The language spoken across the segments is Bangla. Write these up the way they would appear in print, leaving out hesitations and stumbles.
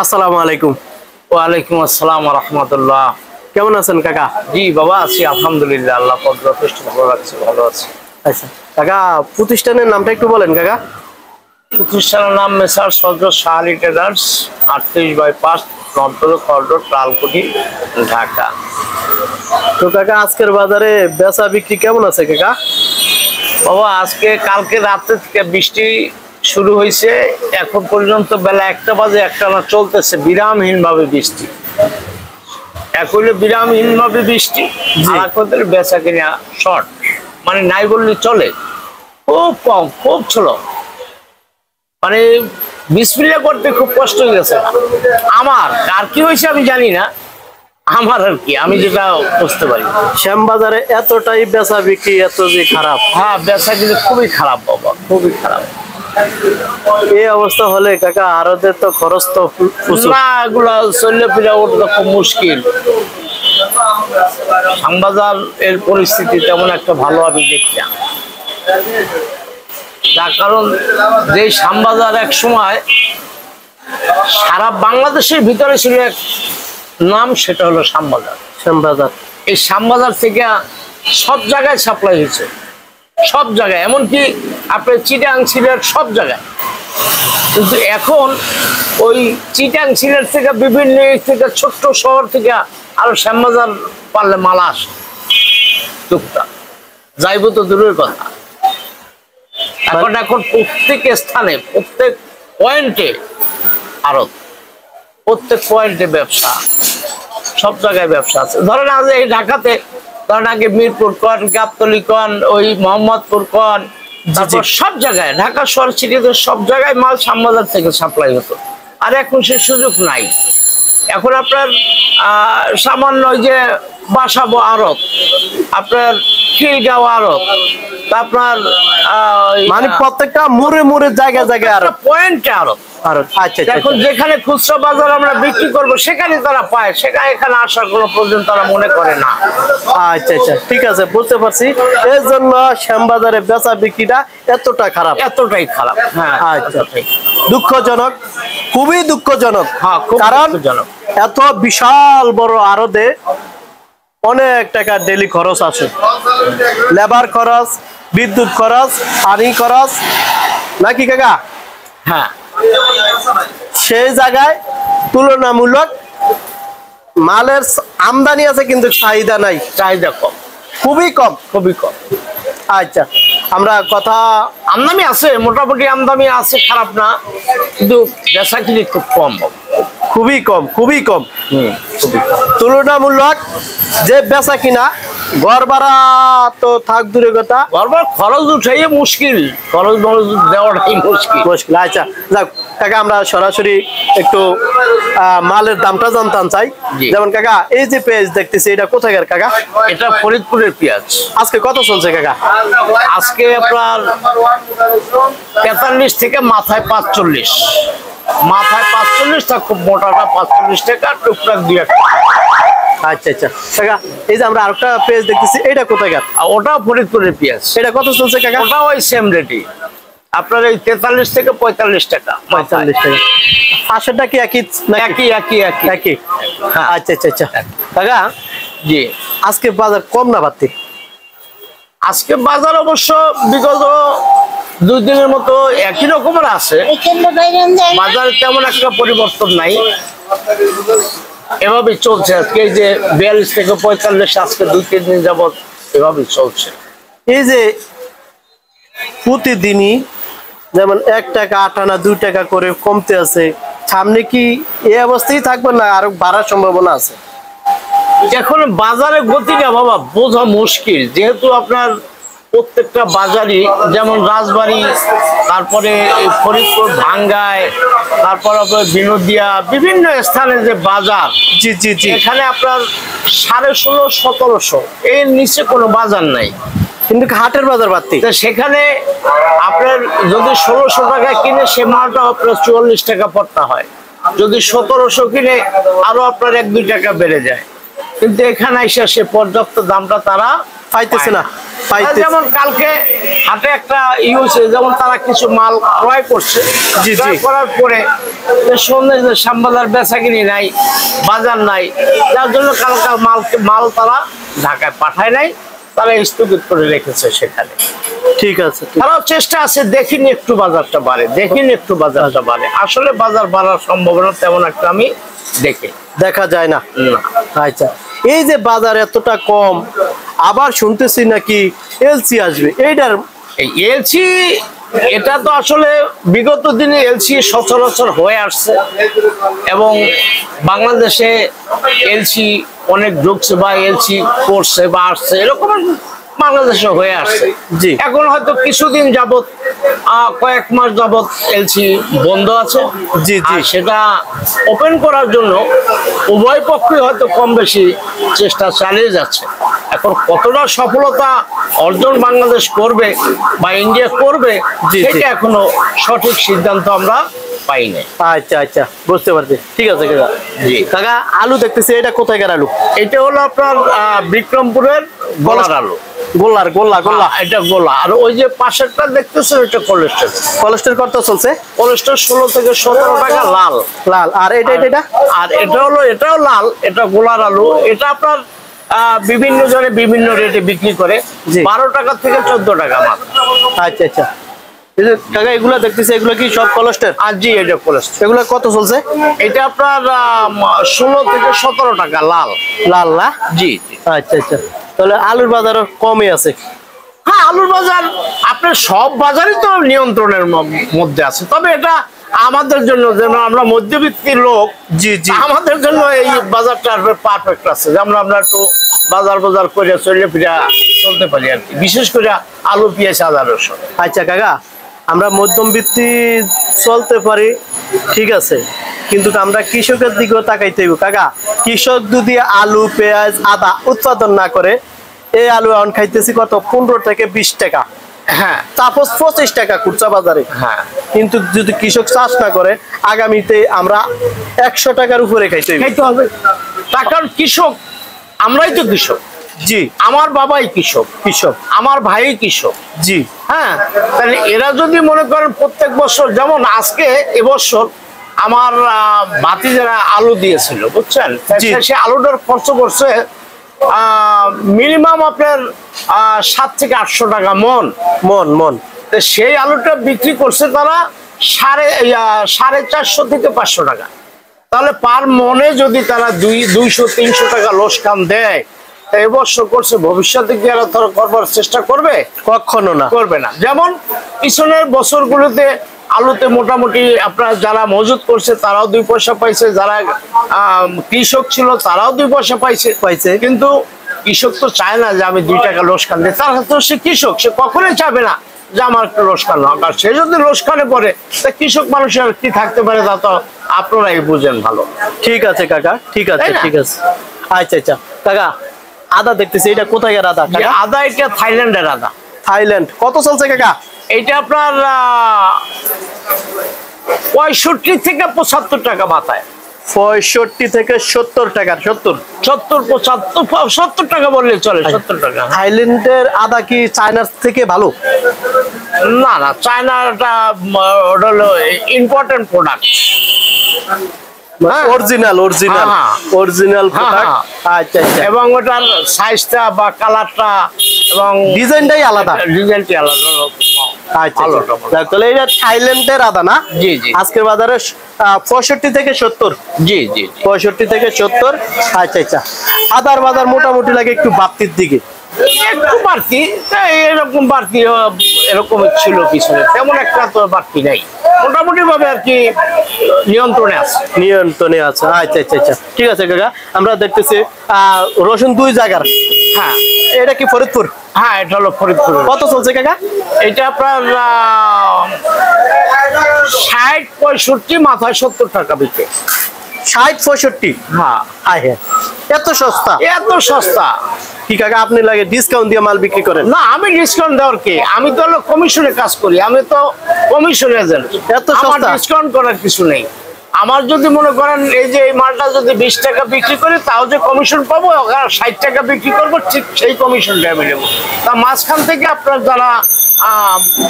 আসসালামু আলাইকুম। ওয়ালাইকুম আসসালাম ওয়া রাহমাতুল্লাহ। কেমন আছেন কাকা? জি বাবা, আছি আলহামদুলিল্লাহ, আল্লাহ পাক যথেষ্ট ভালো রাখছে, ভালো আছে। আচ্ছা কাকা, প্রতিষ্ঠানের নামটা একটু বলেন কাকা। প্রতিষ্ঠানের নাম মেসার সদর শাহ আলী ট্রেডার্স, 38/5 নর্থ লালকুঠি, ঢাকা। তো কাকা, আজকের বাজারে বেচা বিক্রি কেমন আছে কাকা? বাবা, আজকে কালকে রাত্রে থেকে বৃষ্টি শুরু হয়েছে, এখন পর্যন্ত বেলা 1টা বাজে একটানা চলতেছে, বিরামহীন ভাবে বৃষ্টি। এক হইলে বিরামহীন ভাবে বৃষ্টি, আর এক হইলে বেচা কিনা শর্ট, মানে নাই বললে চলে, খুব কম, খুব ছিল। মানে বিসমিল্লাহ করতে খুব কষ্ট হয়ে গেছে আমার। আর কি হয়েছে আমি জানি না, আমার আর কি, আমি যেটা বুঝতে পারি। শ্যামবাজারে এতটাই বেচা বিক্রি এত যে খারাপ? হ্যাঁ, বেচা কিন্তু খুবই খারাপ বাবা, খুবই খারাপ। এই অবস্থা হলে কাকা আরদের তো খরচ তো না, এগুলা চললে ফিরে ওটা তো খুব মুশকিল। শ্যামবাজার এর পরিস্থিতি তেমন একটা ভালো আমি দেখছি না, যার কারণ যে শ্যামবাজার এক সময় সারা বাংলাদেশের ভিতরে ছিল এক নাম, সেটা হলো শ্যামবাজার। শ্যামবাজার, এই শ্যামবাজার থেকে সব জায়গায় সাপ্লাই হয়েছে, সব জায়গায়, এমনকি আপনার চিটাং সিলেট সব জায়গায়। কিন্তু এখন ওই চিটাং সিলেট থেকে বিভিন্ন থেকে ছোট্ট শহর থেকে আরো শ্যামবাজার পারলে মাল আসে, টুকটাক যাইব তো দূরের কথা। এখন প্রত্যেক স্থানে, প্রত্যেক পয়েন্টে আড়ত, প্রত্যেক পয়েন্টে ব্যবসা, সব জায়গায় ব্যবসা আছে। ধরেন আজ এই ঢাকাতে, ধরেন আগে মিরপুর কন, গাবতলী কন, ওই মোহাম্মদপুর কন, তারপর সব জায়গায় ঢাকা শহর সিটিতে সব জায়গায় মাল শ্যামবাজার থেকে সাপ্লাই হতো। আর এখন সে সুযোগ নাই। এখন আপনার সামান্য ওই যে বাসাবো আড়ত, আপনার খিলগাঁও আড়ত, আপনার মানে প্রত্যেকটা মোড়ে মোড়ে জায়গায় জায়গায় আড়ত, পয়েন্টে আড়ত। আচ্ছা, এখন যেখানে খুচরা বাজার আমরা বিক্রি করব সেখানে তারা পায়, সেখানে এখানে আসার কোনো প্রয়োজন তারা মনে করে না। আচ্ছা আচ্ছা, ঠিক আছে, বুঝতে পারছি। এর জন্য শ্যামবাজারে বেচা বিক্রিটা এতটা খারাপ, এতটাই খারাপ। হ্যাঁ, আচ্ছা, দুঃখজনক, খুবই দুঃখজনক। হ্যাঁ, খুব কারণ দুঃখজনক। এত বিশাল বড় আড়তে অনেক টাকা ডেলি খরচ আছে, লেবার খরচ, বিদ্যুৎ খরচ, পানি খরচ, নাকি কাকা? হ্যাঁ, সেই জায়গায় তুলনামূলক মালের আমদানি আছে কিন্তু চাহিদা নাই, চাহিদা কম, খুবই কম, খুবই কম। আচ্ছা, আমরা কথা, আমদানি আছে, মোটামুটি আমদানি আছে, খারাপ না, কিন্তু বেচা কিনি খুব কম, খুবই কম, খুবই কম। তুলনামূলক যে বেচা কিনা, ঘর ভাড়া তো থাক দূরের কথা, বারবার খরচ উঠাই মুশকিল, খরচ দেওয়াটাই মুশকিল। আচ্ছা যাক কাকা, আমরা সরাসরি একটু মালের দামটা জানতাম চাই। যেমন কাকা, এই যে পেঁয়াজ দেখতেছি, এটা কোথাকার কাকা? এটা ফরিদপুরের পেঁয়াজ। আজকে কত চলছে কাকা? আজকে আপনার 43 থেকে মাথায় 45, মাথায় 45, তা খুব মোটাটা 45 টাকা, টুকটাক 2 টাকা। আচ্ছা আচ্ছা কাকা, এই যে আমরা আরেকটা পেঁয়াজ দেখতেছি, এটা কোথাকার? ওটাও ফরিদপুরের পেঁয়াজ। এটা কত চলছে কাকা? ওটাও ওই সেম রেটই, আপনার এই 43 থেকে 45 টাকা। 45 টাকা। পাশেরটা কি একই? একই একই একই একই। হ্যাঁ। আচ্ছা আচ্ছা আচ্ছা কাকা, জি, আজকে বাজার কম না বাড়তি? আজকে বাজার অবশ্য বিগত 2 দিনের মতো একই রকমের আছে, বাজারে তেমন একটা পরিবর্তন নাই, এভাবেই চলছে। আজকে এই যে 42 থেকে 45, আজকে 2-3 দিন যাবত এভাবেই চলছে। এই যে প্রতিদিনই যেমন 1 টাকা 8 আনা 2 টাকা করে কমতে আছে, সামনে কি এই অবস্থায় থাকবে না আরো বাড়ার সম্ভাবনা আছে? এখন বাজারে গতিটা বাবা বোঝা মুশকিল, যেহেতু আপনার প্রত্যেকটা বাজারই, যেমন রাজবাড়ী, তারপরে ফরিদপুর, ভাঙ্গায়, তারপর আপনার বিনোদিয়া, বিভিন্ন স্থানে যে বাজার, জি জি জি, এখানে আপনার 1650, 1700 এর নিচে কোনো বাজার নাই। কিন্তু হাটের বাজার বাড়তি, সেখানে আপনার যদি 1600 টাকায় কিনে, সে মালটা আপনার 44 টাকা পড়তে হয়। যদি 1700 কিনে, আরো আপনার 1-2 টাকা বেড়ে যায়। কিন্তু এখানে এসে সে পর্যাপ্ত দামটা তারা পাইতেছে না। পাইতেছি। যেমন কালকে হাটে একটা ইউছে, যেমন তারা কিছু মাল ক্রয় করছে, জি, জি। ক্রয় করার পরে সন্ধ্যে যে শ্যামবাজার বেচা কিনি নাই, বাজার নাই, যার জন্য কালকে মাল তারা ঢাকায় পাঠায় নাই, তারা স্থগিত করে রেখেছে সেখানে। ঠিক আছে। তারাও চেষ্টা আছে, দেখিনি একটু বাজারটা বাড়ে, দেখিনি একটু বাজারটা বাড়ে। আসলে বাজার বাড়ার সম্ভাবনা তেমন একটা আমি দেখা যায় না। আচ্ছা, এই যে বাজার এতটা কম, আবার শুনতেছি নাকি এলসি আসবে, এইটার এই এলসি, এটা তো আসলে বিগত দিনে এলসি সচরাচর হয়ে আসছে এবং বাংলাদেশে এলসি অনেক ঢুকছে বা এলসি করছে বা আসছে, এরকম বাংলাদেশে হয়ে আসছে। জি। এখন হয়তো কিছুদিন যাবত, কয়েক মাস যাবত এলসি বন্ধ আছে। জি, জি। আর সেটা ওপেন করার জন্য উভয় পক্ষই হয়তো কম বেশি চেষ্টা চালিয়ে যাচ্ছে। এখন কতটা সফলতা অর্জন বাংলাদেশ করবে বা ইন্ডিয়া করবে, জি, জি। সেটা এখনো সঠিক সিদ্ধান্ত আমরা পাইনি। আচ্ছা আচ্ছা, বুঝতে পারছি। ঠিক আছে কাকা। জি। কাকা, আলু দেখতেছি, এটা কোথায়কার আলু? এটা হলো আপনার বিক্রমপুরের গোলার আলু। গোল্লার, গোল্লা গোল্লা। এটা গোলা। আর ওই যে পাশেরটা দেখতেছেন, এটা কোলেস্ট্রল। কোলেস্ট্রল কত চলছে? কোলেস্ট্রল 16 থেকে 17 টাকা লাল। লাল। আর এটা এটা আর এটা হলো, এটাও লাল, এটা গোলার আলু। এটা আপনার বিভিন্ন জনে বিভিন্ন রেটে বিক্রি করে, জি। 12 টাকা থেকে 14 টাকা মাত্র। আচ্ছা আচ্ছা। এই যে কাকা, এগুলা দেখতেছি, এগুলো কি সব কোলেস্ট্রল? আর জি, এটা কোলেস্ট্রল। এগুলো কত চলছে? এটা আপনার 16 থেকে 17 টাকা লাল। লাল না? জি। আচ্ছা আচ্ছা, তাহলে আলুর বাজার কমই আছে। হ্যাঁ, আলুর বাজার আপনার সব বাজারই তো নিয়ন্ত্রণের মধ্যে আছে, তবে এটা আমাদের জন্য, যেন আমরা মধ্যবিত্ত লোক, জি জি। আমাদের জন্য এই বাজারটা পারফেক্ট আছে, যে আমরা একটু বাজার করে চলে ফিরে চলতে পারি আর কি, বিশেষ করে আলু, পেঁয়াজ, আদা, রসুন। আচ্ছা কাকা, আমরা মধ্যবিত্তি চলতে পারি, ঠিক আছে, কিন্তু আমরা কৃষকের দিকেও তাকাইতে হইব। কাকা, কৃষক যদি আলু, পেঁয়াজ, আদা উৎপাদন না করে, এই আলু এখন খাইতেছি কত? 15 থেকে 20 টাকা। হ্যাঁ, তারপর 25 টাকা খুচরা বাজারে। হ্যাঁ। কিন্তু যদি কৃষক চাষ না করে, আগামীতে আমরা 100 টাকার উপরে খাইতে হইব। খাইতে হবে, তার কারণ কৃষক, আমরাই তো কৃষক। জি। আমার বাবাই কৃষক, আমার ভাই কৃষক। জি। হ্যাঁ, তাহলে এরা যদি মনে করেন প্রত্যেক বছর, যেমন আজকে এবছর আমার ভাতিজারা আলু দিয়েছিল, বুঝছেন, জি। সে আলুটার খরচ করছে মিনিমাম আপনার 7 থেকে 800 টাকা মন। তো সেই আলুটা বিক্রি করছে তারা 450 থেকে 500 টাকা। তাহলে পার মনে যদি তারা 200-300 টাকা লোকসান দেয়, এবছর করছে, ভবিষ্যতে কি আর তারা করবার চেষ্টা করবে? কখনো না, করবে না। যেমন পিছনের বছরগুলোতে আলুতে মোটামুটি আপনার যারা মজুত করছে তারাও 2 পয়সা পাইছে, যারা কৃষক ছিল তারাও 2 পয়সা পাইছে। কিন্তু কৃষক তো চায় না যে আমি 2 টাকা লোকসান দিই, তার তো সে কৃষক, সে কখনোই চাবে না যে আমার একটু লোকসান হোক। আর সে যদি লোকসানে পড়ে, তা কৃষক মানুষের কি থাকতে পারে, তা তো আপনারাই বুঝেন ভালো। ঠিক আছে কাকা, ঠিক আছে, ঠিক আছে। আচ্ছা আচ্ছা কাকা, আদা দেখতেছি, এটা কোথায়কার আদা? আদা, এটা থাইল্যান্ডের আদা। থাইল্যান্ড। কত চলছে কাকা? এটা আপনার 65 থেকে 75 টাকা মাথায়। 65 থেকে 70 টাকার। 70 টাকা বললে চলে, 70 টাকা। থাইল্যান্ডের আদা কি চায়নার থেকে ভালো? না না, চায়নাটা ওটা হলো ইম্পর্টেন্ট প্রোডাক্ট, অরিজিনাল প্রোডাক্ট। আচ্ছা আচ্ছা। এবং ওটার সাইজটা বা কালারটা এবং ডিজাইনটাই আলাদা। ডিজাইনটাই আলাদা। আচ্ছা, তাহলে এটা থাইল্যান্ডের আদা না? জি জি। আজকের বাজারে 65 থেকে 70। জি জি। 65 থেকে 70। আচ্ছা আচ্ছা। আদার বাজার মোটামুটি লাগে একটু বাড়তির দিকে, একটু বাড়তি, এরকম বাড়তি এরকম ছিল পিছনে, তেমন একটা তো বাড়তি নাই, মোটামুটি ভাবে আর কি নিয়ন্ত্রণে আছে। আচ্ছা আচ্ছা আচ্ছা, ঠিক আছে কাকা। আমরা দেখতেছি রসুন 2 জায়গার। হ্যাঁ, এটা কি ফরিদপুর? হ্যাঁ, এটা হলো ফরিদপুর। কত চলছে কাকা? এটা আপনার 60-65 মাথায় 70 টাকা বিক্রি। 60-65? হ্যাঁ। হ্যাঁ, এত সস্তা? এত সস্তা কি কাকা, আপনি লাগে ডিসকাউন্ট দিয়ে মাল বিক্রি করেন? না, আমি ডিসকাউন্ট দেওয়ার কি, আমি তো হলো কমিশনে কাজ করি, আমি তো কমিশন এজেন্ট। এত সস্তা? ডিসকাউন্ট করার কিছু নেই, আমার যদি মনে করেন এই যে এই মালটা যদি 20 টাকা বিক্রি করি তাও যে কমিশন পাবো, 60 টাকা বিক্রি করবো ঠিক সেই কমিশনটা আমি নেবো। তা মাঝখান থেকে আপনার যারা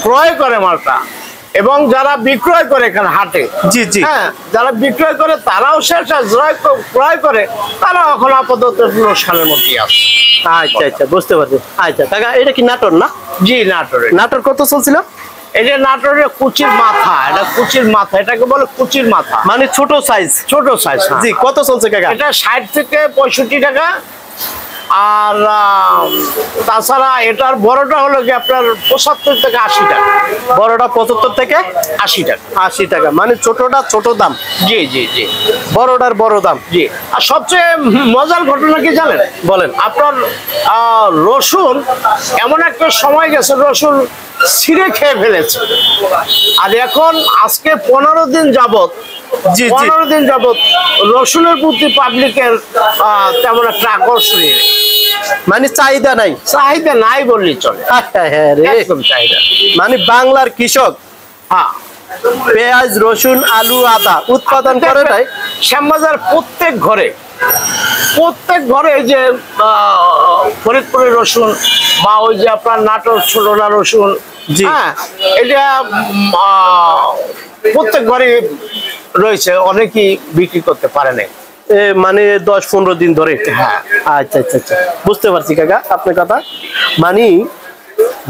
ক্রয় করে মালটা এবং যারা বিক্রয় করে এখানে হাটে, জি জি, হ্যাঁ, যারা বিক্রয় করে তারাও সেটা ক্রয় করে, তারা এখন আপাতত লোকসানের মধ্যেই আছে। আচ্ছা আচ্ছা, বুঝতে পারছি। আচ্ছা কাকা, এটা কি নাটোর না? জি, নাটোরে। নাটোর কত চলছিল? এই যে নাটোরের কুচির মাথা, এটা কুচির মাথা, এটাকে বলে কুচির মাথা, মানে ছোট সাইজ। ছোট সাইজ। জি, কত চলছে কাকা? এটা 60 থেকে 65 টাকা। আর তাছাড়া এটার বড়টা হলো কি আপনার 75 থেকে 80 টাকা। বড়টা 75 থেকে 80 টাকা। 80 টাকা, মানে ছোটটা ছোট দাম, জি জি জি, বড়টার বড় দাম। জি। আর সবচেয়ে মজার ঘটনা কি জানেন? বলেন। আপনার রসুন এমন একটা সময় গেছে, রসুন ছিঁড়ে খেয়ে ফেলেছে। আর এখন আজকে 15 দিন যাবত, জি জি, 15 দিন যাবত রসুনের প্রতি পাবলিকের তেমন একটা আকর্ষণ নেই, মানে চাহিদা নাই। চাহিদা নাই বললেই চলে। হ্যাঁ রে, একদম চাহিদা। মানে বাংলার কৃষক হ্যাঁ, পেঁয়াজ, রসুন, আলু, আদা উৎপাদন করে তাই শ্যামবাজার প্রত্যেক ঘরে এই যে ফরিদপুরের রসুন বা ওই যে আপনার নাটোর ছোটনা রসুন, জি। হ্যাঁ, এটা প্রত্যেক ঘরে রয়েছে, অনেকেই বিক্রি করতে পারে না। মানে 10-15 দিন ধরে। হ্যাঁ। আচ্ছা আচ্ছা আচ্ছা, বুঝতে পারছি কাকা আপনার কথা। মানে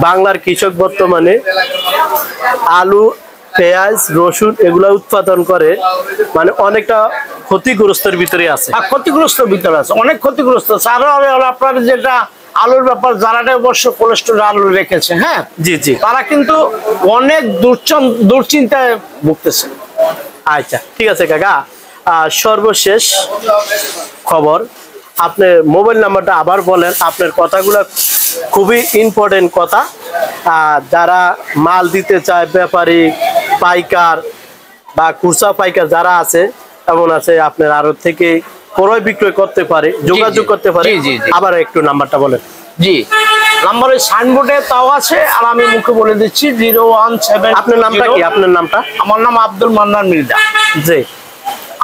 বাংলার কৃষক বর্তমানে আলু, পেঁয়াজ, রসুন এগুলা উৎপাদন করে, মানে অনেকটা ক্ষতিগ্রস্তের ভিতরে আছে। ক্ষতিগ্রস্ত ভিতরে আছে, অনেক ক্ষতিগ্রস্ত আছে। আরো আপনার যেটা আলুর ব্যাপার, যারা অবশ্য কোলেস্ট্রল আলু রেখেছে, হ্যাঁ, জি জি, তারা কিন্তু অনেক দুশ্চিন্তায় ভুগতেছে। আচ্ছা ঠিক আছে কাকা। সর্বশেষ খবর, আপনি মোবাইল নাম্বারটা আবার বলেন। আপনার কথাগুলো খুবই ইম্পর্টেন্ট কথা। যারা মাল দিতে চায়, ব্যাপারী, পাইকার বা খুচরা পাইকার যারা আছে, এমন আছে আপনার আরো থেকে ক্রয় বিক্রয় করতে পারে, যোগাযোগ করতে পারে। জি, জি, জি। আবার একটু নাম্বারটা বলেন। জি, নাম্বার ওই সাইনবোর্ডে তাও আছে, আর আমি মুখে বলে দিচ্ছি 017। আপনার নামটা কি? আপনার নামটা? আমার নাম আব্দুল মান্নান মির্জা। জি।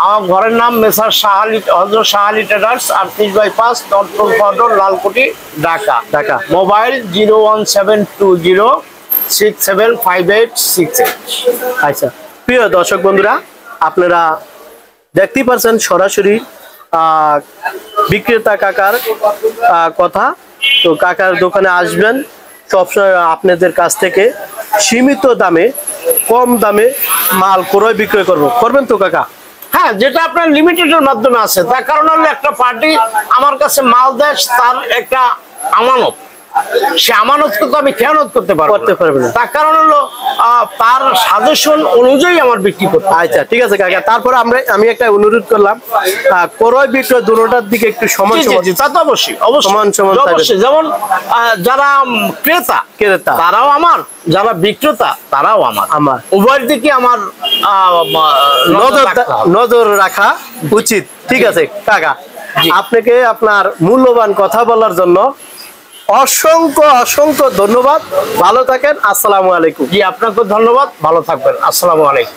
আমার ঘরের নাম মেসার শাহালি, হযরত শাহালি ট্রেডার্স, 38/5 নটপুর ফটর, লালকুটি, ঢাকা। ঢাকা। মোবাইল 01720675868। আচ্ছা, প্রিয় দর্শক বন্ধুরা, আপনারা দেখতেই পাচ্ছেন সরাসরি বিক্রেতা কাকার কথা। তো কাকার দোকানে আসবেন, সবসময় আপনাদের কাছ থেকে সীমিত দামে, কম দামে মাল ক্রয় বিক্রয় করবেন তো কাকা? হ্যাঁ, যেটা আপনার লিমিটেডের মাধ্যমে আছে। তার কারণ হলো একটা পার্টি আমার কাছে মাল দেয়, তার একটা আমানত, সে আমানতকে তো আমি খেয়ানত করতে পারবো না। তার কারণ হলো তার সাজেশন অনুযায়ী আমার বিক্রি করতে। আচ্ছা ঠিক আছে কাকা। তারপরে আমি একটা অনুরোধ করলাম, ক্রয় বিক্রয় দুটোটার দিকে একটু সমান সমান, তা তো অবশ্যই সমান সমান অবশ্যই। যেমন যারা ক্রেতা তারাও আমার, যারা বিক্রেতা তারাও আমার উভয়ের দিকে আমার নজর রাখা উচিত। ঠিক আছে কাকা, আপনাকে আপনার মূল্যবান কথা বলার জন্য অসংখ্য অসংখ্য ধন্যবাদ। ভালো থাকেন। আসসালামু আলাইকুম। জি, আপনাকে ধন্যবাদ। ভালো থাকবেন। আসসালামু আলাইকুম।